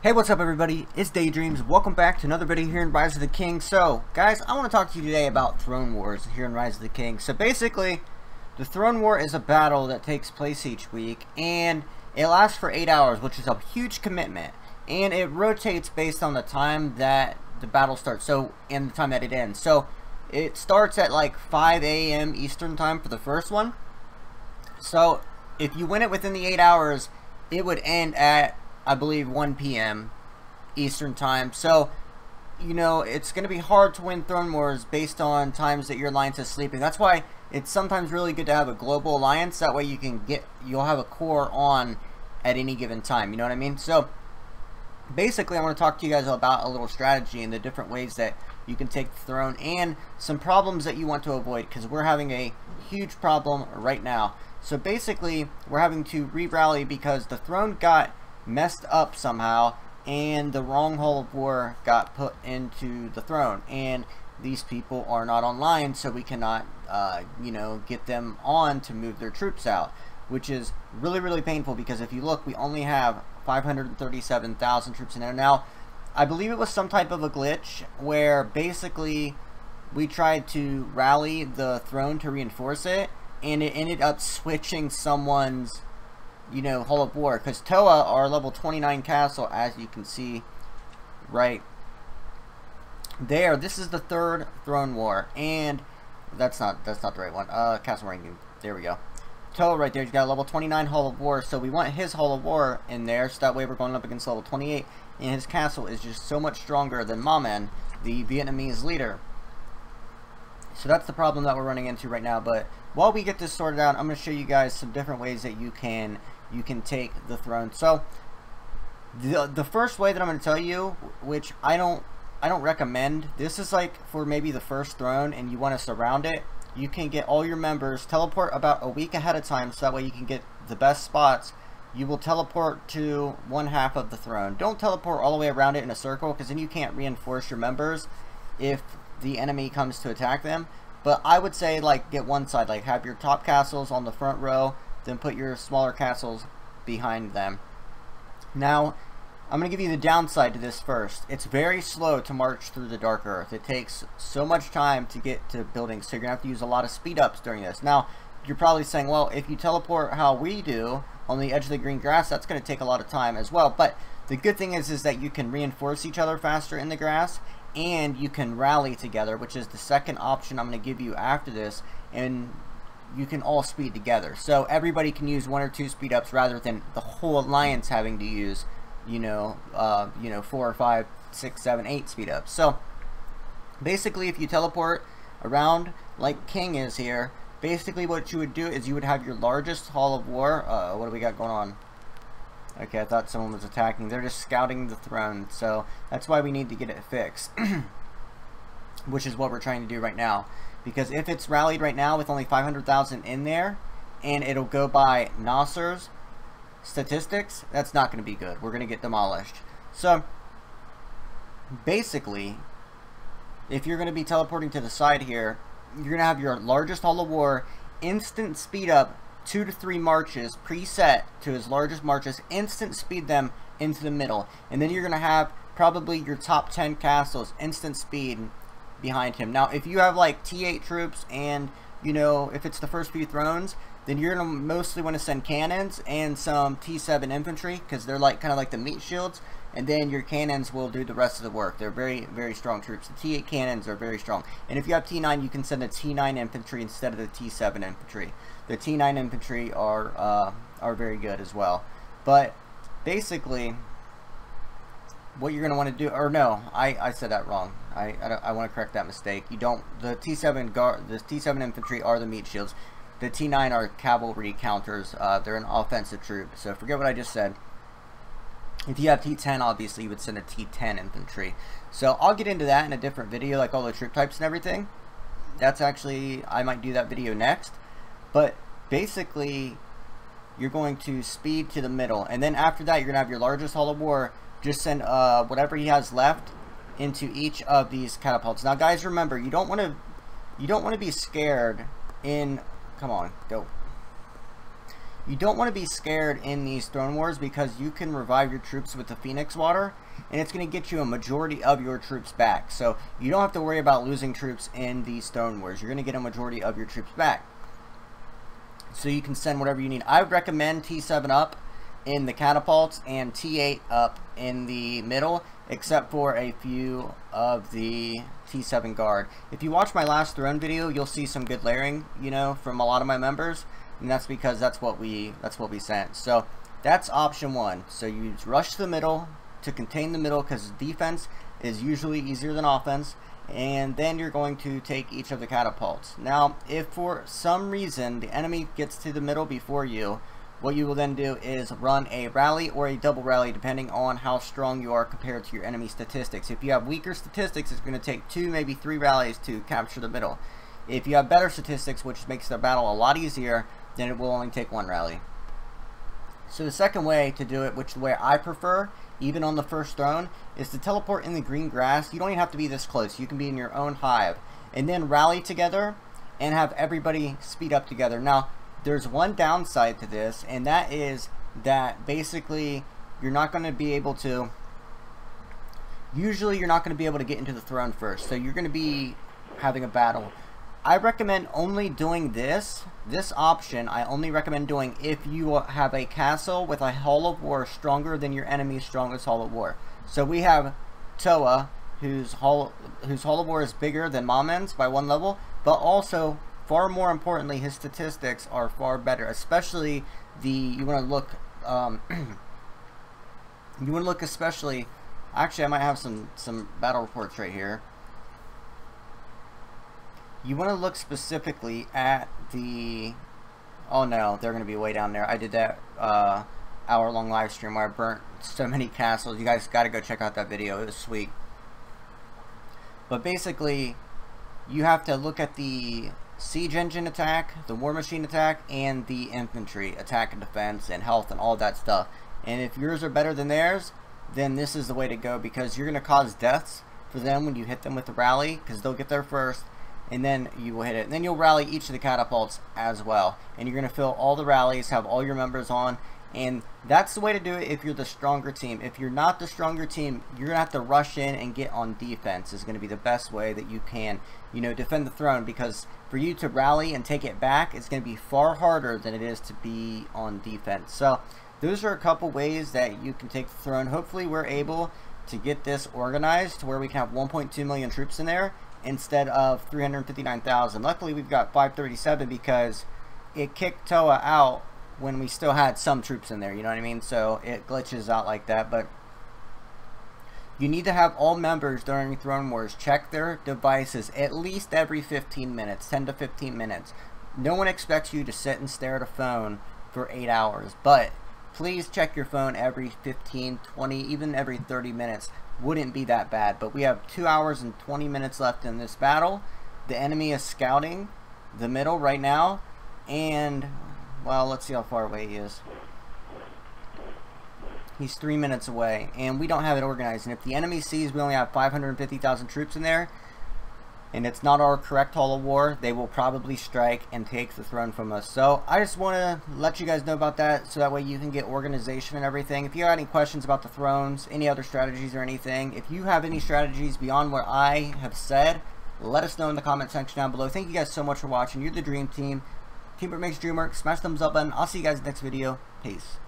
Hey, what's up everybody? It's DaYDreaMz. Welcome back to another video here in Rise of the King. So, guys, I want to talk to you today about Throne Wars here in Rise of the King. So basically, the Throne War is a battle that takes place each week, and it lasts for 8 hours, which is a huge commitment. And it rotates based on the time that the battle starts, and the time that it ends. So, it starts at like 5 a.m. Eastern time for the first one. So, if you win it within the 8 hours, it would end at, I believe, 1 p.m. Eastern time. So, you know, it's going to be hard to win Throne Wars based on times that your alliance is sleeping. That's why it's sometimes really good to have a global alliance. That way you'll have a core on at any given time. You know what I mean? So, basically, I want to talk to you guys about a little strategy and the different ways that you can take the throne and some problems that you want to avoid, because we're having a huge problem right now. So, basically, we're having to re-rally because the throne got messed up somehow, and the wrong Hall of War got put into the throne, and these people are not online, so we cannot you know, get them on to move their troops out, which is really painful, because if you look, we only have 537,000 troops in there. Now, I believe it was some type of a glitch where basically we tried to rally the throne to reinforce it, and it ended up switching someone's, you know, Hall of War, because Toa, our level 29 castle, as you can see right there, this is the third Throne War, and that's not the right one. Castle ranking, there we go. Toa right there, he's got a level 29 Hall of War, so we want his Hall of War in there, so that way we're going up against level 28, and his castle is just so much stronger than Mamen, the Vietnamese leader. So that's the problem that we're running into right now. But while we get this sorted out, I'm going to show you guys some different ways that you can take the throne. So the first way that I'm going to tell you, which I don't recommend, this is like for maybe the first throne and you want to surround it, you can get all your members, teleport about a week ahead of time, so that way you can get the best spots. You will teleport to one half of the throne. Don't teleport all the way around it in a circle, because then you can't reinforce your members if the enemy comes to attack them. But I would say, like, get one side, like have your top castles on the front row, then put your smaller castles behind them. Now, I'm going to give you the downside to this first. It's very slow to march through the Dark Earth. It takes so much time to get to buildings, so you're going to have to use a lot of speed ups during this. Now, you're probably saying, well, if you teleport how we do on the edge of the green grass, that's going to take a lot of time as well. But the good thing is that you can reinforce each other faster in the grass, and you can rally together, which is the second option I'm going to give you after this, and you can all speed together. So everybody can use 1 or 2 speed ups rather than the whole alliance having to use, you know, 4 or 5, 6, 7, 8 speed ups. So basically, if you teleport around like King is here, basically what you would do is you would have your largest Hall of War. What do we got going on? Okay, I thought someone was attacking. They're just scouting the throne, so that's why we need to get it fixed. Which is what we're trying to do right now. Because if it's rallied right now with only 500,000 in there, and it'll go by Nasser's statistics, that's not going to be good. We're going to get demolished. So, basically, if you're going to be teleporting to the side here, you're going to have your largest Hall of War, instant speed up 2 to 3 marches, preset to his largest marches, instant speed them into the middle. And then you're going to have probably your top 10 castles, instant speed behind him. Now, if you have like T8 troops and, you know, if it's the first few thrones, then you're going to mostly want to send cannons and some T7 infantry, because they're like kind of like the meat shields. And then your cannons will do the rest of the work. They're very strong troops. The T8 cannons are very strong. And if you have T9, you can send a T9 infantry instead of the T7 infantry. The T9 infantry are very good as well. But basically, what you're going to want to do, or no, I said that wrong. I want to correct that mistake. You don't. The T7 infantry are the meat shields. The T9 are cavalry counters. They're an offensive troop. So forget what I just said. If you have T10, obviously you would send a T10 infantry. So I'll get into that in a different video, like all the troop types and everything. That's actually, I might do that video next. But basically, you're going to speed to the middle, and then after that, you're gonna have your largest Hall of War. Just send whatever he has left into each of these catapults. Now, guys, remember, you don't want to be scared in. Come on, go. you don't want to be scared in these throne wars, because you can revive your troops with the Phoenix water, and it's going to get you a majority of your troops back. So you don't have to worry about losing troops in these throne wars. You're going to get a majority of your troops back. So you can send whatever you need. I would recommend T7 up in the catapults and T8 up in the middle, except for a few of the T7 guard. If you watch my last throne video, you'll see some good layering, you know, from a lot of my members, and that's because that's what we sent. So that's option one. So you rush to the middle to contain the middle, because defense is usually easier than offense, and then you're going to take each of the catapults. Now, if for some reason the enemy gets to the middle before you, what you will then do is run a rally or a double rally, depending on how strong you are compared to your enemy statistics. If you have weaker statistics, it's going to take 2, maybe 3 rallies to capture the middle. If you have better statistics, which makes the battle a lot easier, then it will only take 1 rally. So the second way to do it, which is the way I prefer, even on the first throne, is to teleport in the green grass. You don't even have to be this close. You can be in your own hive, and then rally together and have everybody speed up together. Now, there's one downside to this, and that is that basically you're not going to be able to, usually you're not going to be able to get into the throne first, so you're going to be having a battle. I recommend only doing this option. I only recommend doing if you have a castle with a Hall of War stronger than your enemy's strongest Hall of War. So we have Toa, whose Hall of War is bigger than Mamen's by 1 level, but also, far more importantly, his statistics are far better. Especially you want to look, especially, actually I might have some battle reports right here. You want to look specifically at the, oh no, they're going to be way down there. I did that hour-long live stream where I burnt so many castles. You guys got to go check out that video. It was sweet. But basically, you have to look at the siege engine attack, the war machine attack, and the infantry attack and defense and health and all that stuff. And if yours are better than theirs, then this is the way to go, because you're going to cause deaths for them when you hit them with the rally, because they'll get there first, and then you will hit it. And then you'll rally each of the catapults as well, and you're going to fill all the rallies, have all your members on, and that's the way to do it if you're the stronger team. If you're not the stronger team, you're going to have to rush in and get on defense. Is going to be the best way that you can, you know, defend the throne, because for you to rally and take it back, it's going to be far harder than it is to be on defense. So those are a couple ways that you can take the throne. Hopefully we're able to get this organized to where we can have 1.2 million troops in there instead of 359,000. Luckily we've got 537 because it kicked Toa out when we still had some troops in there, you know what I mean? So it glitches out like that. But you need to have all members during Throne Wars check their devices at least every 15 minutes, 10 to 15 minutes. No one expects you to sit and stare at a phone for 8 hours, but please check your phone every 15, 20, even every 30 minutes. Wouldn't be that bad. But we have 2 hours and 20 minutes left in this battle. The enemy is scouting the middle right now, and well, let's see how far away he is. He's 3 minutes away, and we don't have it organized. And if the enemy sees we only have 550,000 troops in there, and it's not our correct Hall of War, they will probably strike and take the throne from us. So I just want to let you guys know about that, so that way you can get organization and everything. If you have any questions about the thrones, any other strategies or anything, if you have any strategies beyond what I have said, let us know in the comment section down below. Thank you guys so much for watching. You're the Dream Team. Team that makes dream work. Smash the thumbs up button. I'll see you guys in the next video. Peace.